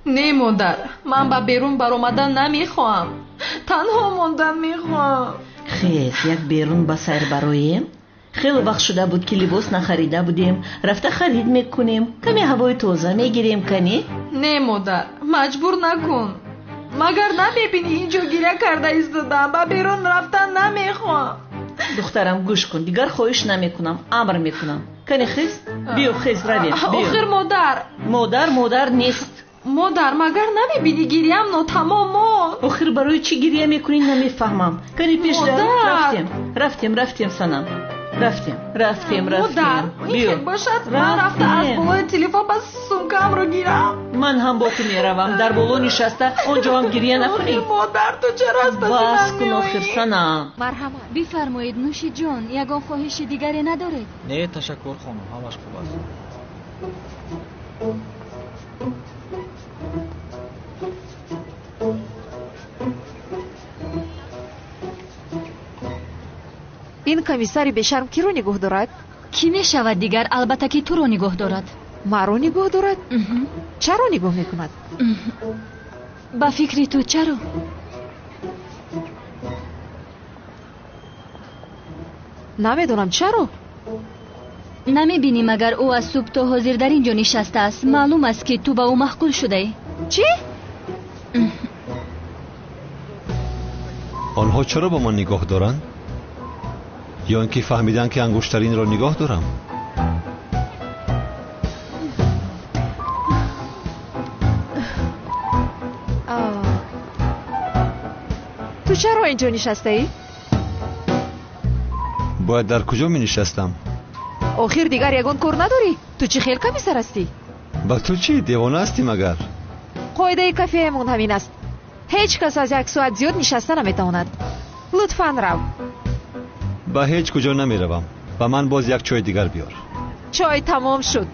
не модар, ман ба берун баромадан намехоҳам, танҳо мондан мехоҳам. хез як берун ба сайр бароем. хеле вақт шуда буд ки либос нахарида будем. рафта харид мекунем, каме ҳавои тоза мегирем. кани не модар, маҷбур накун. магар намебинӣ ин ҷо гирья карда истодам. ба берун рафтан намехоҳам. духтарам, гӯш кун, дигар хоҳиш намекунам, амр мекунам. кани хез, биё, хез равем. охир модар модар нест. модар, магар намебинӣ гирьям нотамом монд. охир барои чӣ гирья мекунӣ намефаҳмам. кани пеш рафтем санам. рафтем. модар, ин хел бошад ман рафта аз болои телефон ба сумкаамро гирам. ман ҳам бо ту меравам. дар боло нишаста онҷо ҳам гирья накунӣ. модар, ту чаро аз бас кун охир, санам. марҳамат. бифармоед нӯши ҷон, ягон хоҳиши дигаре надоред? не, ташаккур хонум, ҳамаш хуб аст. ин комиссари бешарм киро нигоҳ дорад? кӣ мешавад дигар? албатта ки туро нигоҳ дорад. маро нигоҳ дорад? чаро нигоҳ мекунад? ба фикри ту чаро? намедонам чаро. намебинӣ магар ӯ аз субҳ то ҳозир дар ин ҷо нишастааст? маълум аст ки ту ба ӯ маҳқул шудаӣ. чӣ? онҳо чаро ба ман нигоҳ доранд? ё ин ки фаҳмиданд ки ангуштаринро нигоҳ дорам? ту чаро ин ҷо нишастаӣ? бояд дар куҷо менишастам? охир дигар ягон кор надорӣ? ту чӣ хел комиссар ҳастӣ? ба ту чӣ, девона ҳастӣ магар? қоидаи кафеамон ҳамин аст. ҳеҷ кас аз як соат зиёд нишаста наметавонад. лутфан рав. ба ҳеҷ куҷо намеравам. ба ман боз як чой дигар биёр. чой тамом шуд.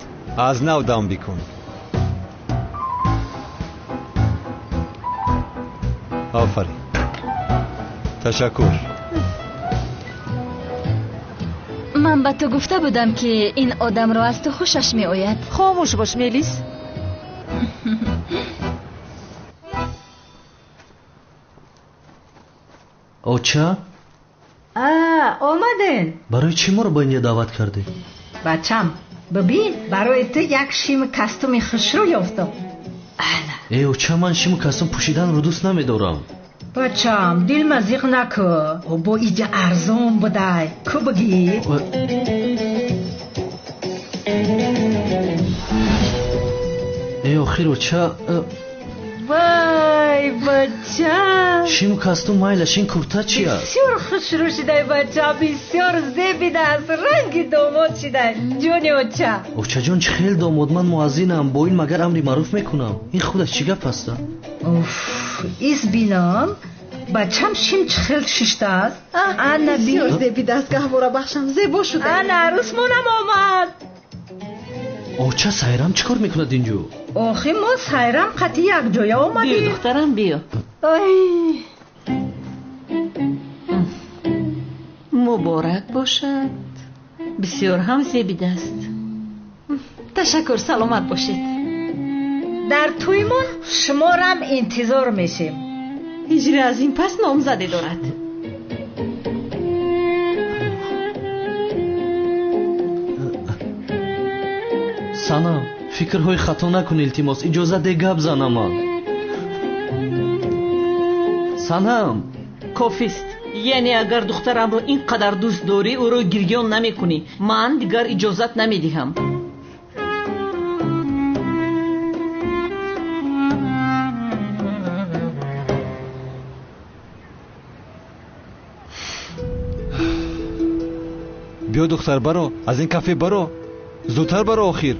аз нав дам бикун. офарин. ташаккур. ман ба ту гуфта будам ки ин одамро аз ту хушаш меояд. хомӯш бош мелис. оча, омаден. барои чӣ моро ба инҷо даъват кардӣ? бачам, бибин, барои ту як шими кастуми хушрӯ ёфтам. оча, ман шиму кастум пӯшиданро дӯст намедорам. бачам, дилмазиқ накӯ. бо иҷа арзон будай. ку бигир. охир оча, вай бачам, шиму кастум майлаш, ин курта чи аст? бисёр хушрӯ шудай бачам, бисёр зебида аст, ранги домод шудай. ҷони оча. очаҷон, чӣ хел домод? ман муаззинам, бо ин магар амри маъруф мекунам. ин худаш чӣ гап аста? ис бинам бачам шим чӣ хел шиштааст. ана бисёр зебидааст, гаҳвора бахшам, зебо шуда. ана арӯсмонам омад. оча, сайрам чӣ кор мекунад ин ҷо? охи мо сайрам қатъи якҷоя омадем. биё духтарам, биё. муборак бошад. бисёр ҳам зебидааст. ташаккур, саломат бошед. дар тӯймон шуморам интизор мешем. ҳиҷри аз ин пас номзаде дорад. санам, фикрҳои хато накун илтимос, иҷоза де гап занам. санам, кофист. یعنی اگر دخترم رو اینقدر دوست داری او رو گریان نمی کنی. من دیگر اجازت نمی دهم. بیا دختر برو، از این کافه برو، زودتر برو. آخر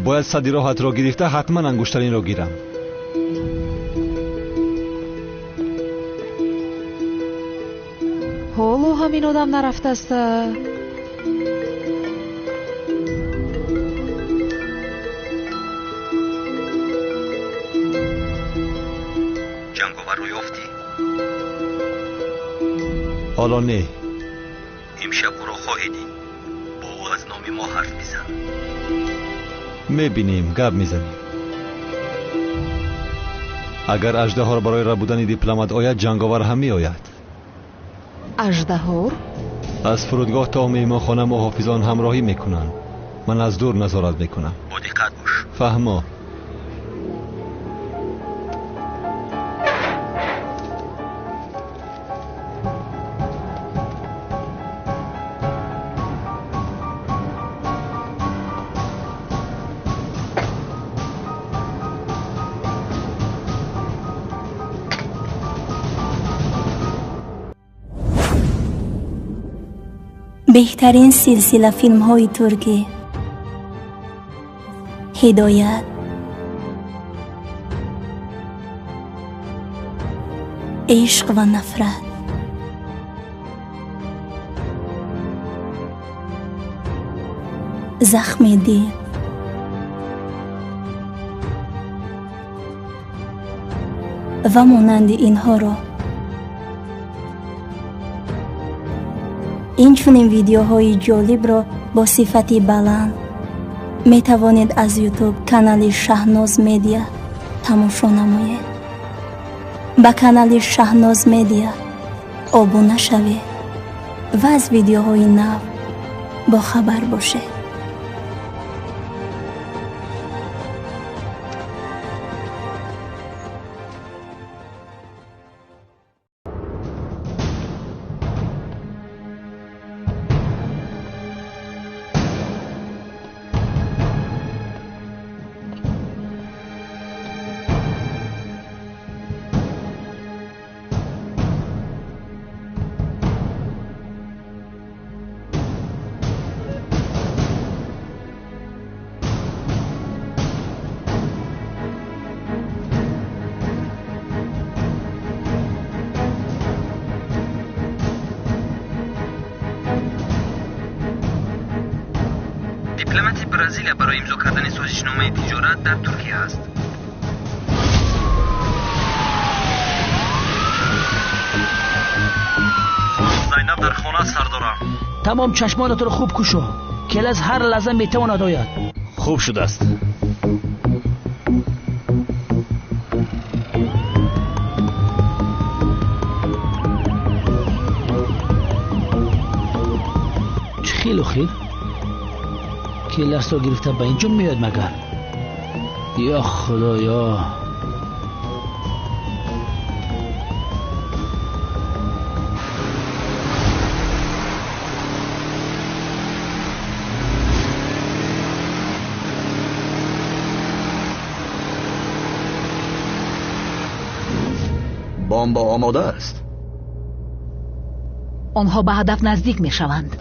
باید صدی راحت را گرفته حتما انگشترین را گیرم. حالا همین آدم نرفته است. جنگاور رو یافتی؟ حالا نه. امشب او را خواهیدی. با او از نام ما حرف میزن. میبینیم گپ میزنیم. اگر اژدها را برای ربودن دیپلمات آید، جنگاور هم میآید. اژدها از فرودگاه تا مهمانخانه محافظان همراهی میکنند. من از دور نظارت میکنم. با دقت باش. فهمو. بهترین سلسله فیلم های ترکی، هدایت، عشق و نفرت، زخم دل، و مانند اینها را. این چنین ویدیوهای جالب را با صفت بلند می توانید از یوتیوب کانال شهناز مدیا تماشا نمایید. با کانال شهناز مدیا ابونه شوید و از ویدیوهای نو با خبر باشید. دیپلمات برزیل برای امضا کردن سازشنامه تجارت در ترکیه است. زینب در خانه سر دارم. تمام چشمانت رو خوب کشو. کلاس هر لحظه میتواند آید. خوب شده است. خیلی خیر. کلاس رو گرفته به اینجا میاد مگر؟ یا خدایا. بمب آماده است. آنها به هدف نزدیک می شوند.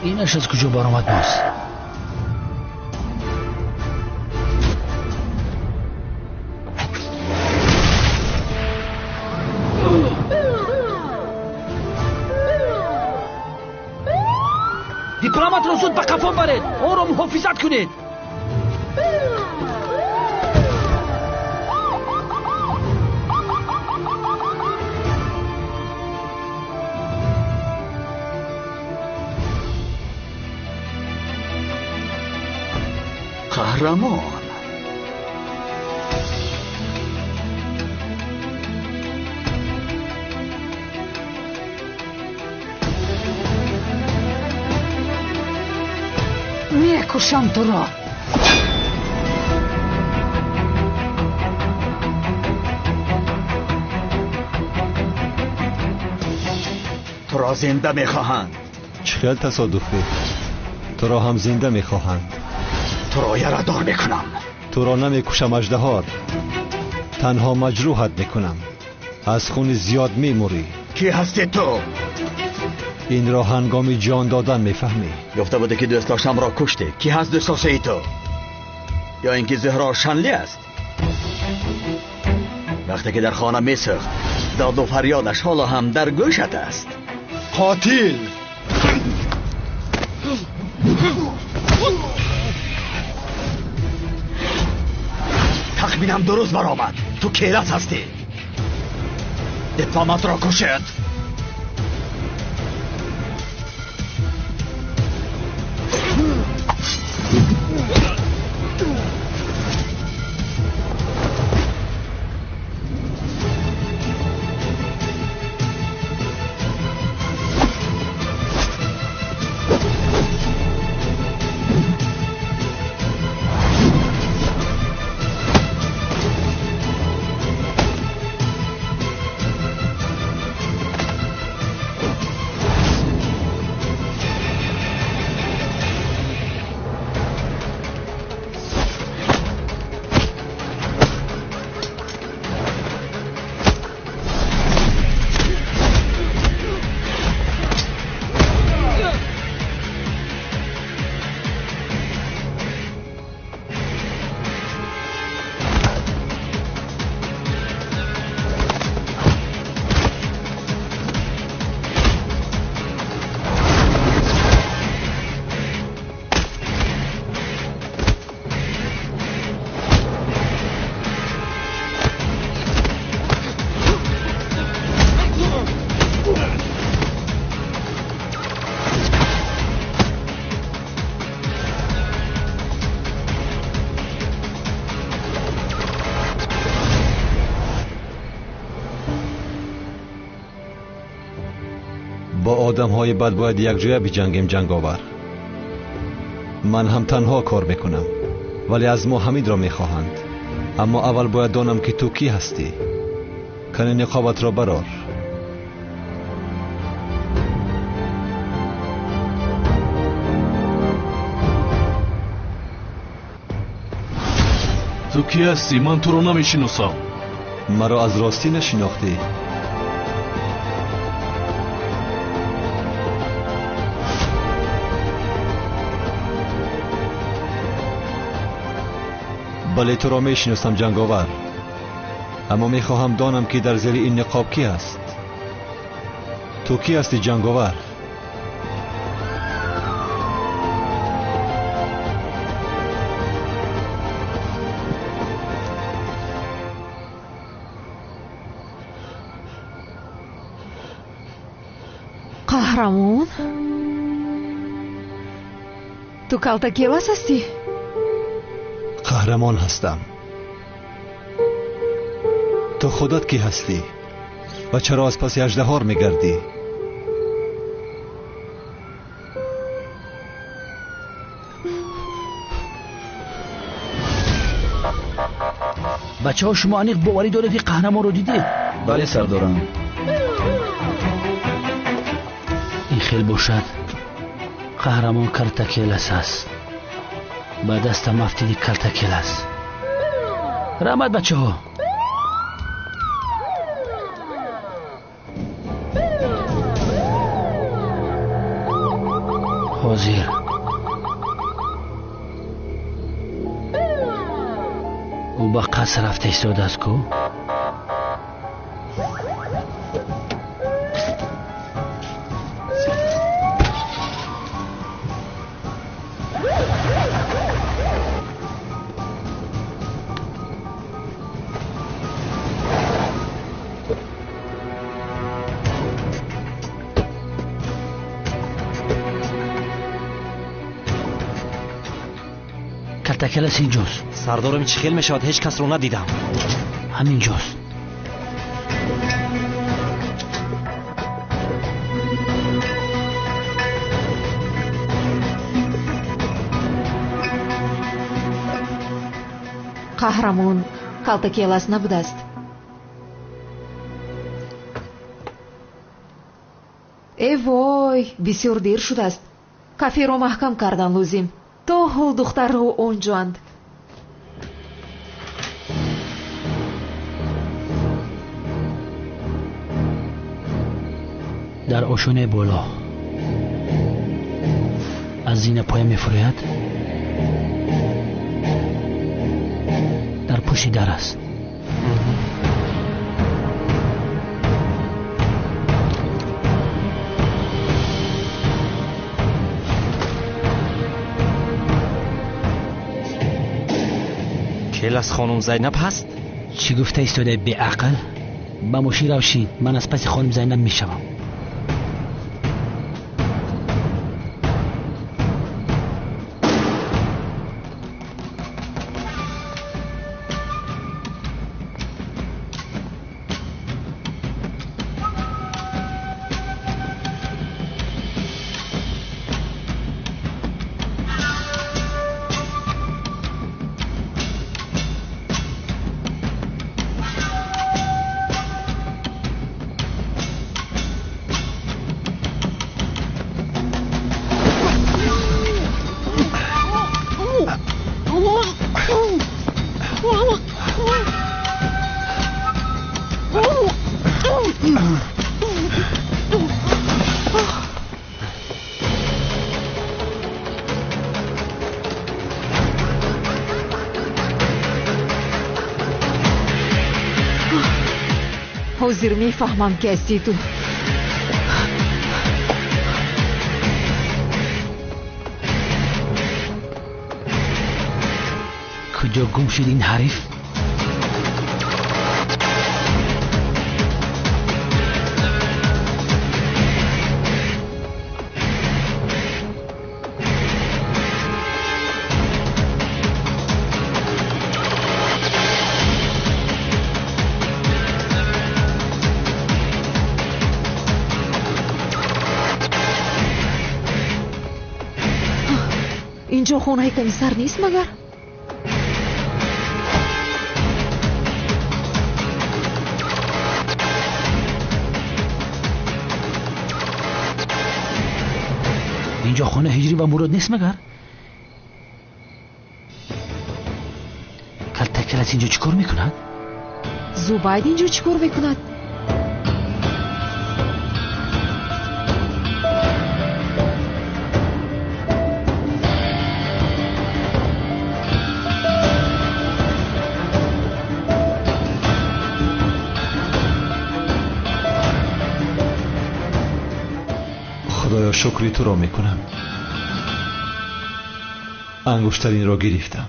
اینش از کجا بار آمد باز؟ دیپلمات رو زود به قفا برید. او رو محافظت کنید. قهرمان. میکشم تو را. تو را زنده میخواهند. چه تصادفی، تو را هم زنده میخواهند. تو را یارادار میکنم. تو را نمیکشم اژدها، تنها مجروحت میکنم. از خون زیاد میموری. کی هستی تو؟ این را هنگامی جان دادن میفهمی. گفته بوده که دوست داشتم را کشته. کی هست دوست داشته تو؟ یا اینکه زهرا شنلی است؟ وقتی که در خانه میسوخت داد و فریادش حالا هم در گوشت است. قاتل. تخمینم درست برآمد. تو کیلس هستی. دیپلمات را کشید. با آدم های بد باید یک جویا بجنگیم جنگاور. من هم تنها کار میکنم ولی از ما حمید را میخواهند. اما اول باید دانم که تو کی هستی. کنه نقابت را برار. تو کی هستی؟ من تو رو نمیشناسم. مرا از راستی نشناختی؟ بله تو را میشناسم جنگاور، اما میخواهم دانم که در زیر این نقاب کی است. تو کی هستی جنگاور؟ قهرمان؟ تو کلتاکیلاس هستی؟ قهرمان هستم. تو خودت کی هستی و چرا از پس اژدهار میگردی؟ بچه ها شما انیق باوری دارید قهرمان رو دیدید؟ بله سردارم. این خیلی باشد قهرمان کلتاکیلاس است. با دستم افتیدی کلتاکیلاس. رحمت بچه ها. حاضر او با قصر رفته ایستاده است کو؟ کلتکلس اینجاست. سردارم چی خیل میشود؟ هیچ کس رو ندیدم. همینجاست. қаҳрамон калтакелас набудааст. вой, бисёр дер шудааст. каферо маҳкам кардан лозим. то ҳол духтарро онҷоанд. дар ошонаи боло аз зина поя мефурояд. дар пушти дар аст. келас хонум зайнаб ҳаст? чӣ гуфта истодаи беақл? ба мошин равшин, ман аз паси хонум зайнаб мешавам. ҳозир мефаҳмам ки ҳастӣ ту. куҷо гум шуд ин ҳариф? инҷо хонаи комиссар нест магар? اینجا خانه هجری و مراد نیست مگر؟ کلتکلس اینجا چیکار میکند؟ زوباید اینجا چیکار میکند؟ خدایا شکری تو را میکنم. انگشترین را گرفتم.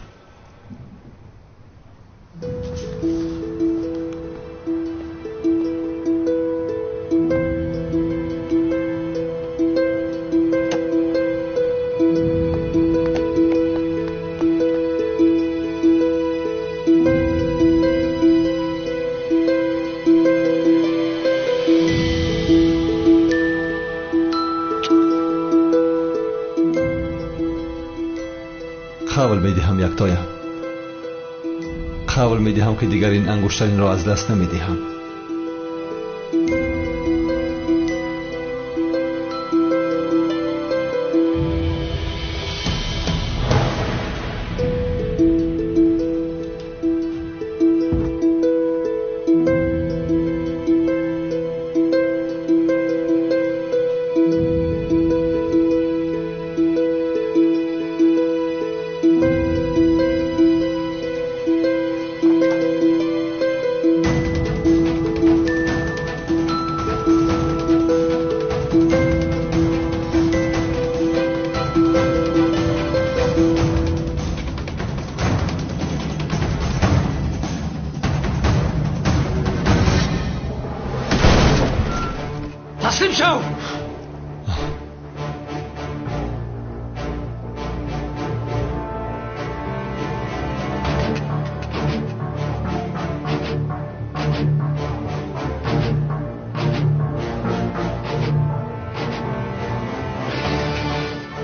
قول میدهم یکتایم. قول میدهم که دیگر این انگشترین را از دست نمیدهم. تسلیم شو.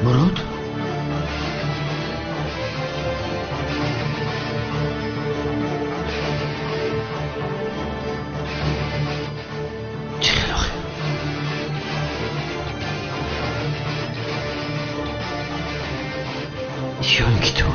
مراد؟ چه خیلی آخه؟ یا اینکه تو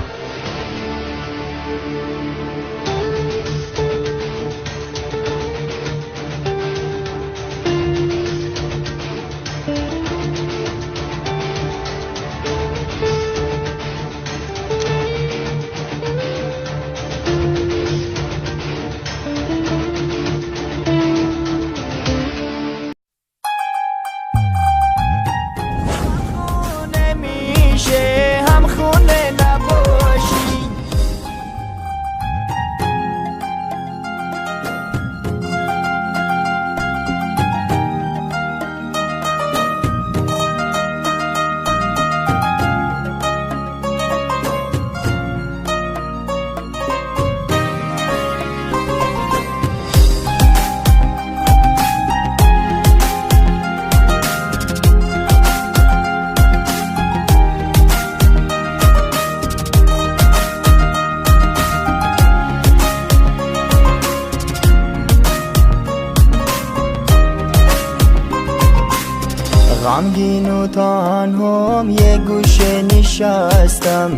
غمگین و تنهام یه گوشه نشستم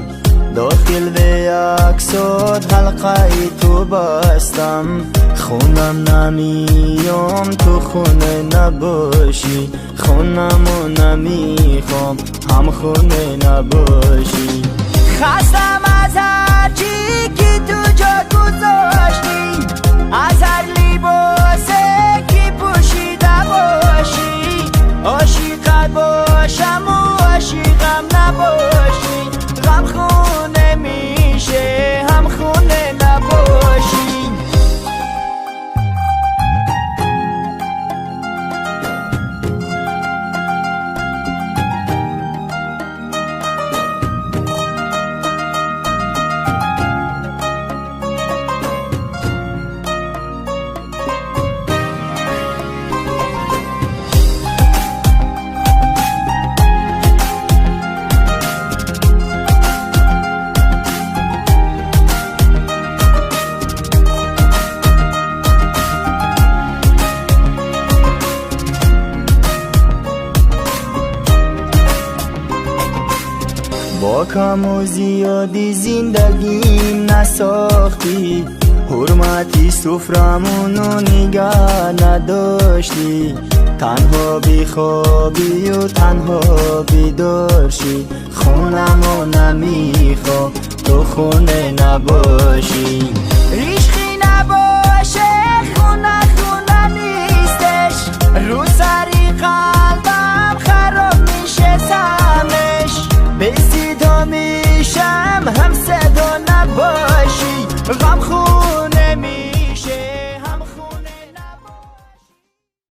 داخل به یک صد حلقه ای تو بستم خونم نمیام تو خونه نباشی خونمو نمیخوام هم خونه نباشی خستم از هر چی که تو جا گذاشتی از هر لباسه که پوشیده باشی عاشقت باشم و عاشقم نباشی غم خونه میشه هم خونه نباشی با کم و زیادی زندگیم نساختی حرمتی سفرمونو نگه نداشتی تنها بیخوابی و تنها بیدارشی خونمو نمیخوام تو خونه نباشی عشقی نباشه خونه